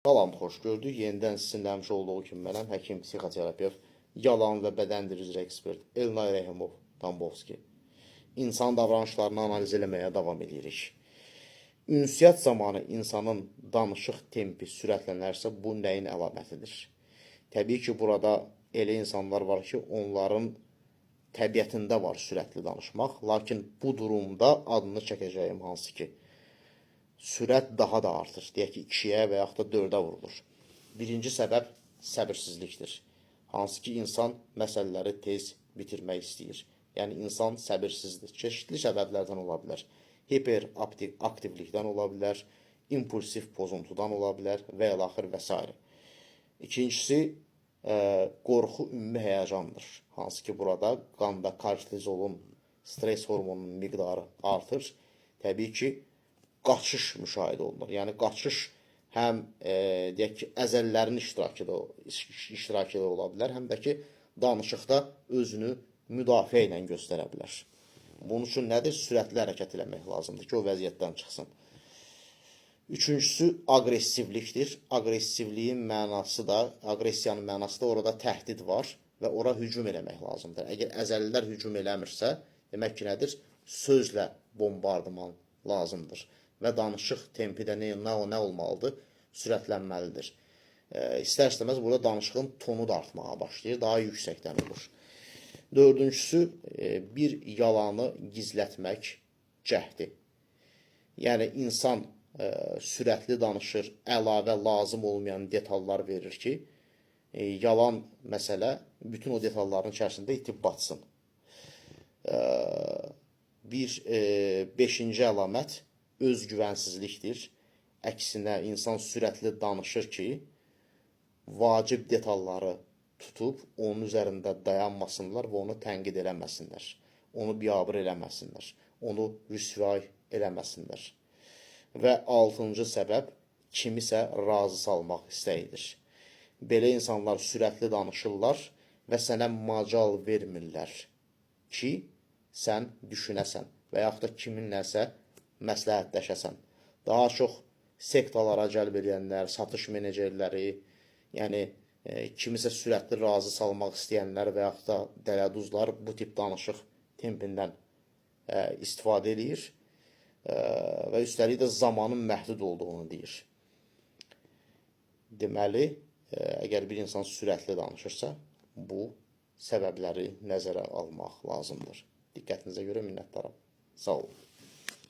Salam, xoş gördük. Yenidən sizinlə həmişə olduğu kimi mənəm, həkim, psixoterapevt, yalan və bədən dili üzrə ekspert Elnay Rəhimov Tambovski. İnsan davranışlarını analiz eləməyə davam edirik. Ünsiyyət zamanı insanın danışıq tempi sürətlənərsə, bu nəyin əlamətidir? Təbii ki, burada elə insanlar var ki, onların təbiətində var sürətli danışmaq, lakin bu durumda adını çəkəcəyim hansı ki, sürət daha da artır. Deyək ki, 2-yə və yaxud da 4-ə vurulur. Birinci səbəb səbirsizlikdir. Hansı ki, insan məsələləri tez bitirmək istəyir. Yəni, insan səbirsizdir. Çeşitli səbəblərdən ola bilər. Hiperaktivlikdən ola bilər, impulsiv pozuntudan ola bilər və ilaxır və s. İkincisi, qorxu ümumi həyəcandır. Hansı ki, burada qanda kortizolun, stres hormonunun miqdarı artır. Təbii ki, qaçış müşahidə olunur. Yəni, qaçış həm deyək ki, əzəllərin iştirakı da ola bilər, həm də ki, danışıqda özünü müdafiə ilə göstərə bilər. Bunun üçün nədir? Sürətli hərəkət eləmək lazımdır ki, o vəziyyətdən çıxsın. Üçüncüsü, aqressivlikdir. Aqressivliyin mənası da, aqressiyanın mənası da orada təhdid var və ora hücum eləmək lazımdır. Əgər əzəlilər hücum eləmirsə, demək ki, nədir? Sözlə bombardıman lazımdır. Və danışıq tempi də nə olmalıdır? Sürətlənməlidir. İstər-istəməz burada danışığın tonu da artmağa başlayır, daha yüksəkdən olur. Dördüncüsü, bir yalanı gizlətmək cəhdi. Yəni, insan sürətli danışır, əlavə lazım olmayan detallar verir ki, yalan məsələ bütün o detalların içərisində itib batsın. Beşinci əlamət özgüvənsizlikdir. Əksinə, insan sürətli danışır ki, vacib detalları tutub, onun üzərində dayanmasınlar və onu tənqid eləməsinlər. Onu biabır eləməsinlər. Onu rüsvay eləməsinlər. Və altıncı səbəb, kimisə razı salmaq istəyidir. Belə insanlar sürətli danışırlar və sənə macal vermirlər ki, sən düşünəsən və yaxud da kiminləsə məsləhətləşəsən. Daha çox sektalara cəlb edənlər, satış menecerləri, yəni kimisə sürətli razı salmaq istəyənlər və yaxud da dələduzlar bu tip danışıq tempindən istifadə edir və üstəlik də zamanın məhdud olduğunu deyir. Deməli, əgər bir insan sürətli danışırsa, bu səbəbləri nəzərə almaq lazımdır. Diqqətinizə görə minnətdaram. Sağ olun.